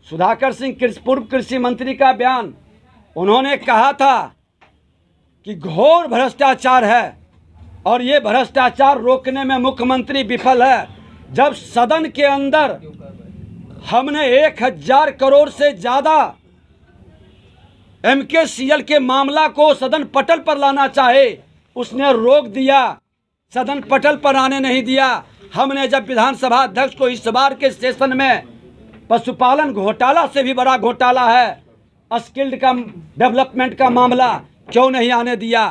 सुधाकर सिंह पूर्व कृषि मंत्री का बयान, उन्होंने कहा था कि घोर भ्रष्टाचार है और ये भ्रष्टाचार रोकने में मुख्यमंत्री विफल है। जब सदन के अंदर हमने 1000 करोड़ से ज़्यादा MKCL के मामला को सदन पटल पर लाना चाहे, उसने रोक दिया, सदन पटल पर आने नहीं दिया। हमने जब विधानसभा अध्यक्ष को इस बार के सेशन में पशुपालन घोटाला से भी बड़ा घोटाला है, स्किल्ड का डेवलपमेंट का मामला क्यों नहीं आने दिया?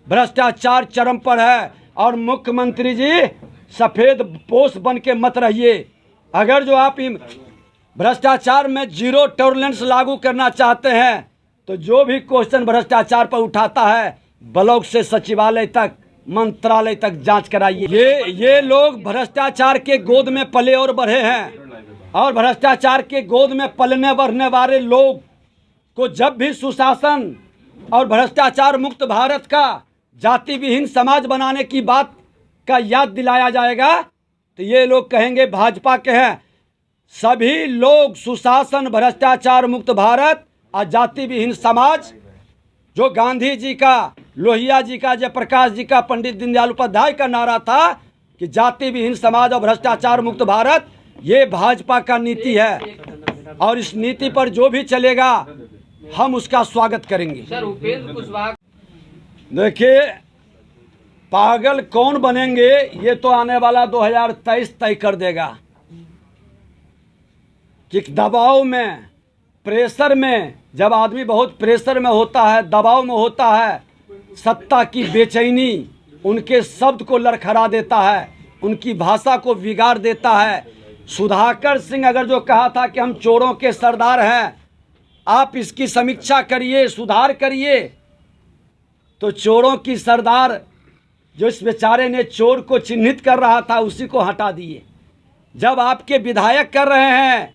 भ्रष्टाचार चरम पर है। और मुख्यमंत्री जी सफ़ेद पोश बन के मत रहिए। अगर जो आप भ्रष्टाचार में जीरो टॉलरेंस लागू करना चाहते हैं तो जो भी क्वेश्चन भ्रष्टाचार पर उठाता है, ब्लॉक से सचिवालय तक, मंत्रालय तक जांच कराइए। ये लोग भ्रष्टाचार के गोद में पले और बढ़े हैं और भ्रष्टाचार के गोद में पलने बढ़ने वाले लोग को जब भी सुशासन और भ्रष्टाचार मुक्त भारत का जाति विहीन समाज बनाने की बात का याद दिलाया जाएगा तो ये लोग कहेंगे भाजपा के हैं। सभी लोग सुशासन, भ्रष्टाचार मुक्त भारत और जाति विहीन समाज, जो गांधी जी का, लोहिया जी का, जयप्रकाश जी का, पंडित दीनदयाल उपाध्याय का नारा था कि जाति विहीन समाज और भ्रष्टाचार मुक्त भारत, ये भाजपा का नीति है और इस नीति पर जो भी चलेगा हम उसका स्वागत करेंगे। सर, उपेंद्र कुशवाहा, देखिए पागल कौन बनेंगे ये तो आने वाला 2023 तय कर देगा कि दबाव में, प्रेशर में, जब आदमी बहुत प्रेशर में होता है, दबाव में होता है, सत्ता की बेचैनी उनके शब्द को लड़खड़ा देता है, उनकी भाषा को बिगाड़ देता है। सुधाकर सिंह अगर जो कहा था कि हम चोरों के सरदार हैं, आप इसकी समीक्षा करिए, सुधार करिए, तो चोरों की सरदार जो इस बेचारे ने चोर को चिन्हित कर रहा था उसी को हटा दिए। जब आपके विधायक कर रहे हैं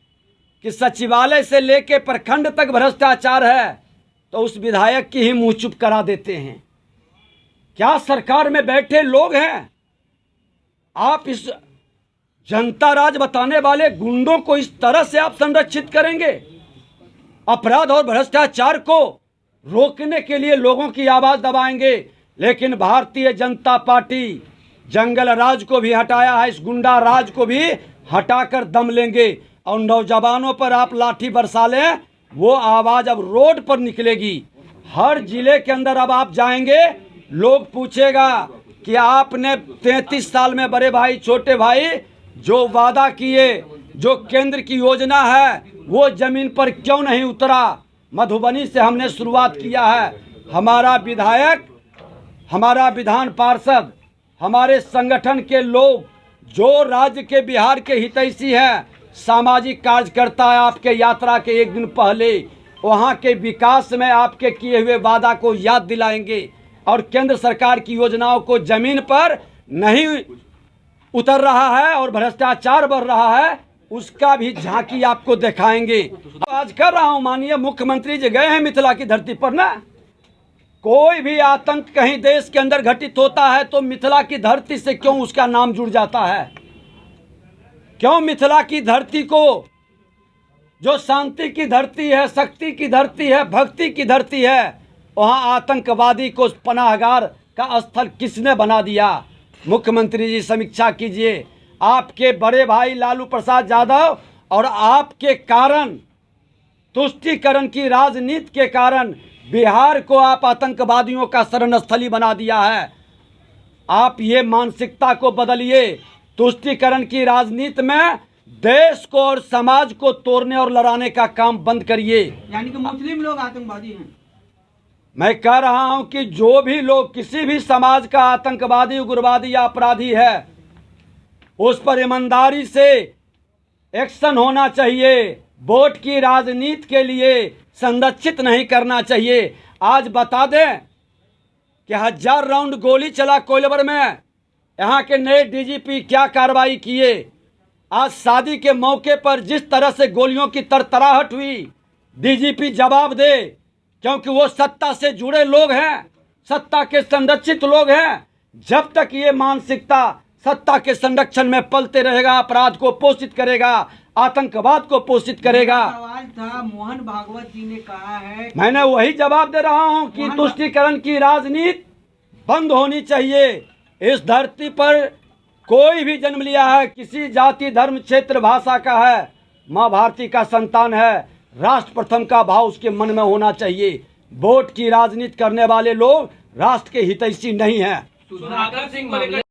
कि सचिवालय से लेके प्रखंड तक भ्रष्टाचार है तो उस विधायक की ही मुंह चुप करा देते हैं। क्या सरकार में बैठे लोग हैं? आप इस जनता राज बताने वाले गुंडों को इस तरह से आप संरक्षित करेंगे? अपराध और भ्रष्टाचार को रोकने के लिए लोगों की आवाज दबाएंगे, लेकिन भारतीय जनता पार्टी जंगल राज को भी हटाया है, इस गुंडा राज को भी हटाकर दम लेंगे और नौजवानों पर आप लाठी बरसा लें, वो आवाज़ अब रोड पर निकलेगी। हर जिले के अंदर अब आप जाएंगे, लोग पूछेगा कि आपने 33 साल में बड़े भाई, छोटे भाई, जो वादा किए, जो केंद्र की योजना है, वो जमीन पर क्यों नहीं उतरा? मधुबनी से हमने शुरुआत किया है। हमारा विधायक, हमारा विधान पार्षद, हमारे संगठन के लोग जो राज्य के, बिहार के हितैषी हैं, सामाजिक कार्यकर्ता है, आपके यात्रा के एक दिन पहले वहाँ के विकास में आपके किए हुए वादा को याद दिलाएंगे और केंद्र सरकार की योजनाओं को जमीन पर नहीं उतर रहा है और भ्रष्टाचार बढ़ रहा है, उसका भी झांकी आपको दिखाएंगे। आज कर रहा हूँ, माननीय मुख्यमंत्री जी गए हैं मिथिला की धरती पर ना, कोई भी आतंक कहीं देश के अंदर घटित होता है तो मिथिला की धरती से क्यों उसका नाम जुड़ जाता है? क्यों मिथिला की धरती को, जो शांति की धरती है, शक्ति की धरती है, भक्ति की धरती है, वहां आतंकवादी को पनाहगार का स्थल किसने बना दिया? मुख्यमंत्री जी समीक्षा कीजिए। आपके बड़े भाई लालू प्रसाद यादव और आपके कारण, तुष्टीकरण की राजनीति के कारण बिहार को आप आतंकवादियों का शरण स्थली बना दिया है। आप ये मानसिकता को बदलिए। तुष्टीकरण की राजनीति में देश को और समाज को तोड़ने और लड़ाने का काम बंद करिए। यानी कि मुस्लिम लोग आतंकवादी हैं। मैं कह रहा हूं कि जो भी लोग किसी भी समाज का आतंकवादी, उग्रवादी या अपराधी है, उस पर ईमानदारी से एक्शन होना चाहिए। वोट की राजनीति के लिए संरक्षित नहीं करना चाहिए। आज बता दें कि 1000 राउंड गोली चला कोइलवर में, यहाँ के नए डीजीपी क्या कार्रवाई किए। आज शादी के मौके पर जिस तरह से गोलियों की तरतराहट हुई, डीजीपी जवाब दे, क्योंकि वो सत्ता से जुड़े लोग हैं, सत्ता के संरक्षित लोग हैं। जब तक ये मानसिकता सत्ता के संरक्षण में पलते रहेगा, अपराध को पोषित करेगा, आतंकवाद को पोषित करेगा। सवाल था, मोहन भागवत जी ने कहा है, मैंने वही जवाब दे रहा हूं कि तुष्टीकरण की राजनीति बंद होनी चाहिए। इस धरती पर कोई भी जन्म लिया है, किसी जाति धर्म क्षेत्र भाषा का है, माँ भारती का संतान है, राष्ट्र प्रथम का भाव उसके मन में होना चाहिए। वोट की राजनीति करने वाले लोग राष्ट्र के हितैषी नहीं हैं। सुधाकर सिंह को लेकर